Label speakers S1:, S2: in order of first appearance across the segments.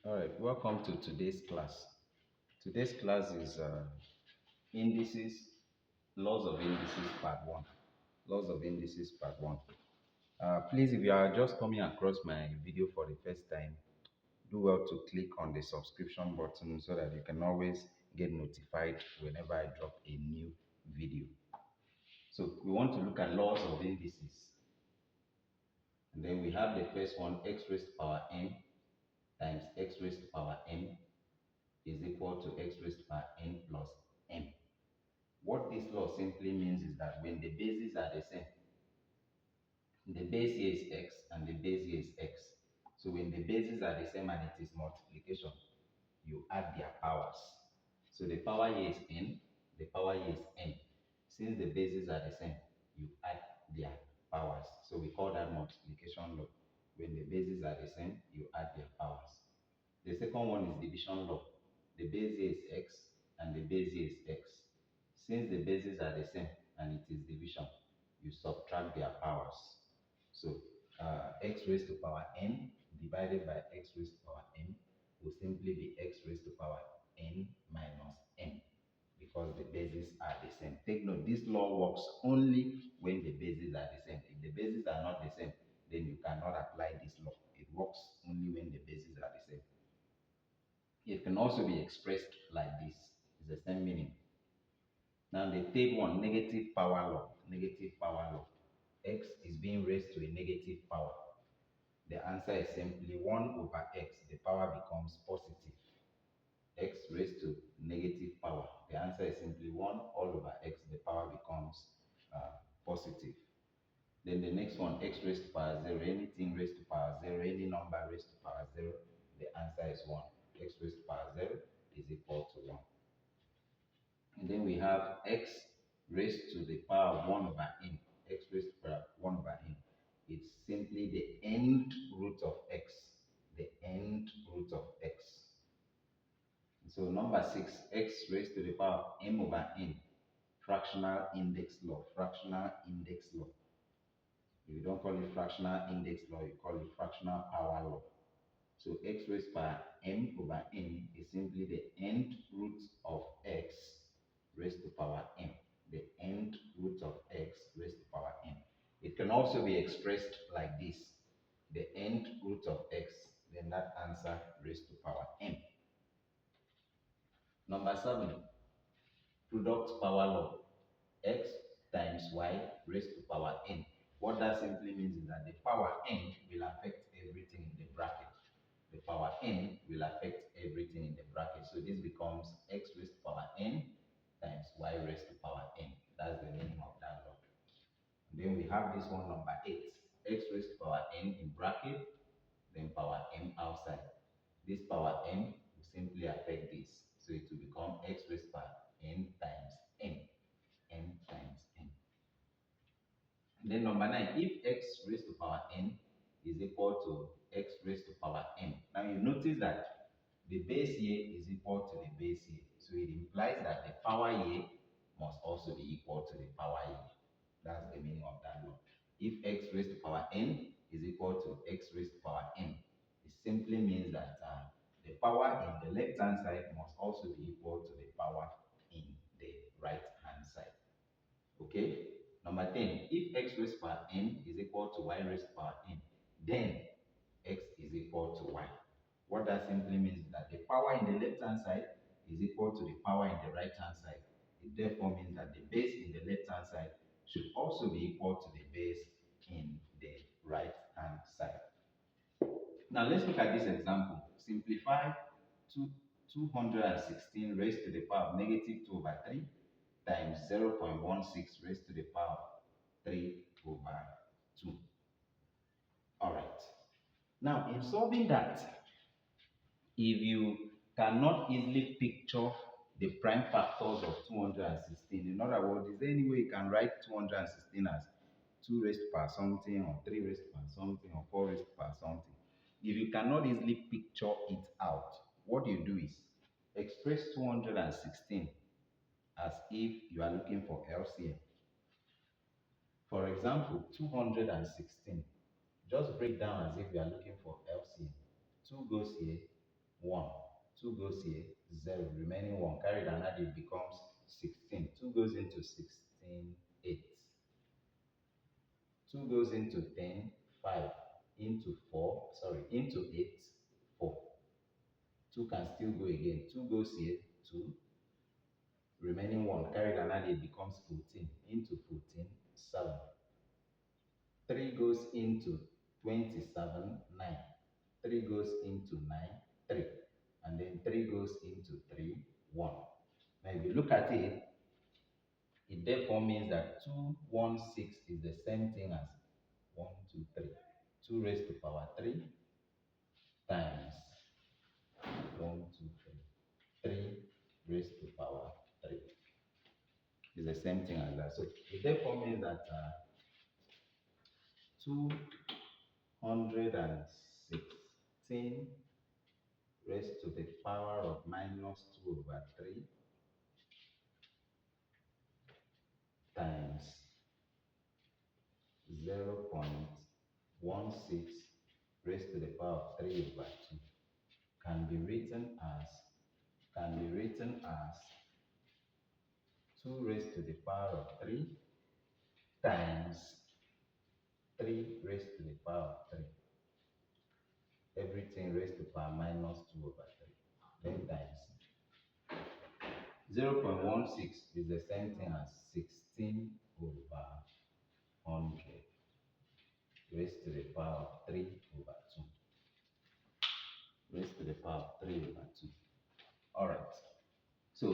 S1: All right, welcome to today's class. Today's class is Indices, Laws of Indices Part 1. Laws of Indices Part 1. Please, if you are just coming across my video for the first time, do well to click on the subscription button so that you can always get notified whenever I drop a new video. So we want to look at laws of indices. And then we have the first one, x raised to power n times x raised to power n is equal to x raised to power n plus m. What this law simply means is that when the bases are the same, the base here is x and the base here is x. So when the bases are the same and it is multiplication, you add their powers. So the power here is n, the power here is n. Since the bases are the same, you add their powers. So we call that multiplication law. When the bases are the same, you add their powers. The second one is division law. The base here is x and the base here is x. Since the bases are the same and it is division, you subtract their powers. So x raised to power n divided by x raised to power n will simply be x raised to power n minus m because the bases are the same. Take note, this law works only when the bases are the same. If the bases are not the same, then you cannot apply this law. It works only when the bases are the same. It can also be expressed like this. It's the same meaning. Now the third one, negative power law. Negative power law. X is being raised to a negative power. The answer is simply 1 over x. The power becomes positive. X raised to negative power. The answer is simply 1 all over x. The power becomes positive. Then the next one, x raised to power 0. Anything raised to power 0, any number raised to power 0, the answer is 1. X raised to power 0 is equal to 1. And then we have x raised to the power of 1 over n. X raised to the power of 1 over n. It's simply the end root of x. The end root of x. So number 6, x raised to the power of m over n. Fractional index law. Fractional index law. If you don't call it fractional index law, you call it fractional power law. So x raised by m over n is simply the end root of x raised to power m. The end root of x raised to power m. It can also be expressed like this. The end root of x, then that answer raised to power m. Number 7, product power law. X times y raised to power n. What that simply means is that the power n will affect everything in the bracket. The power n will affect everything in the bracket. So this becomes x raised to power n times y raised to power n. That's the meaning of that law. And then we have this one, number 8. X raised to power n in bracket, then power m outside. This power n will simply affect this. So it will become x raised to power n times n. N times n. And then number 9, if x raised to power n is equal to x raised to power m. Now you notice that the base here is equal to the base here. So it implies that the power here must also be equal to the power here. That's the meaning of that law. If x raised to power n is equal to x raised to power n, it simply means that the power in the left hand side must also be equal to the power in the right hand side. Okay? Number 10, if x raised to power n is equal to y raised to power n, then x is equal to y. What that simply means is that the power in the left hand side is equal to the power in the right hand side. It therefore means that the base in the left hand side should also be equal to the base in the right hand side. Now let's look at this example. Simplify 216 raised to the power of negative 2 over 3 times 0.16 raised to the power of 3 over 2. All right. Now, in solving that, if you cannot easily picture the prime factors of 216, in other words, is there any way you can write 216 as 2 raised to power something, or 3 raised to power something, or 4 raised to power something? If you cannot easily picture it out, what you do is express 216 as if you are looking for LCM. For example, 216. Just break down as if you are looking for LCM. 2 goes here, 1. 2 goes here, 0. Remaining 1. Carried and added becomes 16. 2 goes into 16, 8. 2 goes into 10, 5. Into 4, sorry, into 8, 4. 2 can still go again. 2 goes here, 2. Remaining 1. Carried and added becomes 14. Into 14, 7. 3 goes into 27, 9. 3 goes into 9, 3. And then 3 goes into 3, 1. Now, if you look at it, it therefore means that 216 is the same thing as 1, 2, 3. 2 raised to power 3 times 1, 2, 3. 3 raised to power 3 is the same thing as that. So it therefore means that 216 raised to the power of minus 2 over 3 times 0.16 raised to the power of 3 over 2 can be written as 2 raised to the power of 3 times 3 raised to the power of 3. Everything raised to power minus 2 over 3. Then times 0.16 is the same thing as 16 over 100 raised to the power of 3 over 2. Raised to the power of 3 over 2. Alright. So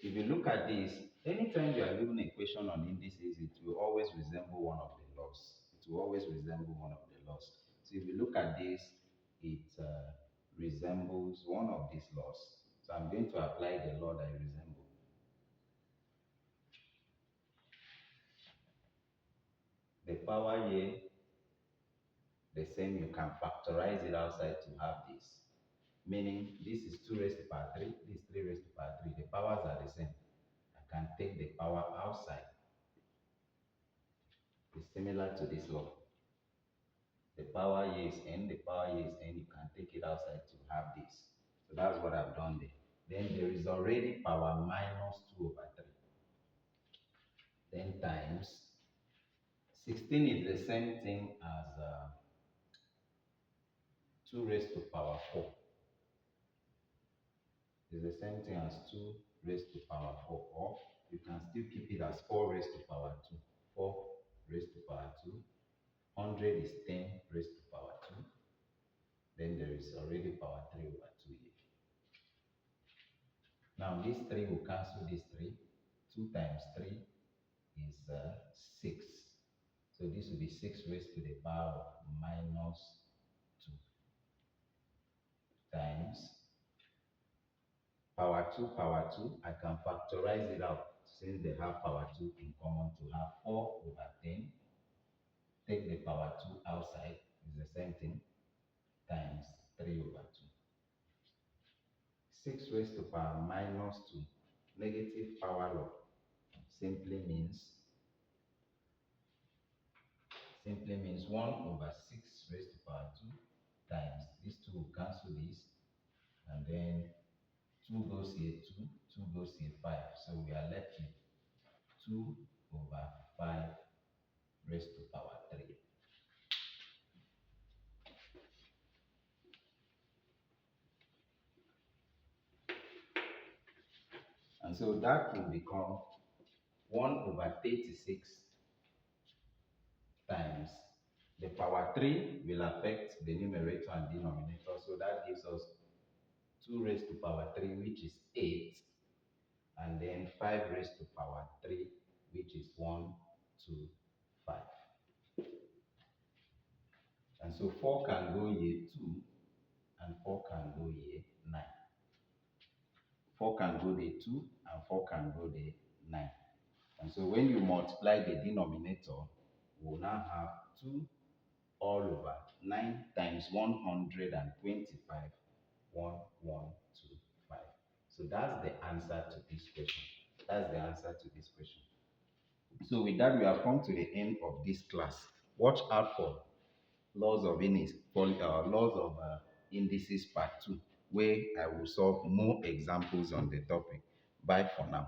S1: if you look at this, anytime you are given a question on indices, it will always resemble one of the laws. It will always resemble one of the laws. So if you look at this, it resembles one of these laws. So I'm going to apply the law that it resembles. The power here, the same, you can factorize it outside to have this. Meaning this is 2 raised to power 3, this is 3 raised to power 3. The powers are the same. I can take the power outside. It's similar to this law. The power here is n, the power here is n. You can take it outside to have this. So that's what I've done there. Then there is already power minus 2 over 3. Then times 16 is the same thing as 2 raised to power 4. It's the same thing as 2 raised to power 4. Or you can still keep it as 4 raised to power 2. 4 raised to power 2. 100 is 10 raised to power 2. Then there is already power 3 over 2 here. Now this 3 will cancel this 3. 2 times 3 is 6. So this will be 6 raised to the power of minus 2 times power 2, power 2. I can factorize it out since they have power 2 in common to have 4 over 10. Take the power 2 outside, is the same thing, times 3 over 2. 6 raised to power minus 2, negative power law, simply means 1 over 6 raised to power 2 times, these 2 will cancel this, and then 2 goes here 2, 2 goes here 5, so we are left with 2 over 5 raised to power 3. And so that will become 1 over 36 times the power 3 will affect the numerator and denominator. So that gives us 2 raised to power 3, which is 8. And then 5 raised to power 3, which is 1, 2, 5. And so 4 can go here 2, and 4 can go here 9. 4 can go there 2, and 4 can go there 9. And so when you multiply the denominator, we'll now have 2 all over 9 times 125, 1125. So that's the answer to this question. That's the answer to this question. So with that, we have come to the end of this class. Watch out for laws of indices part 2. where I will solve more examples on the topic. Bye for now.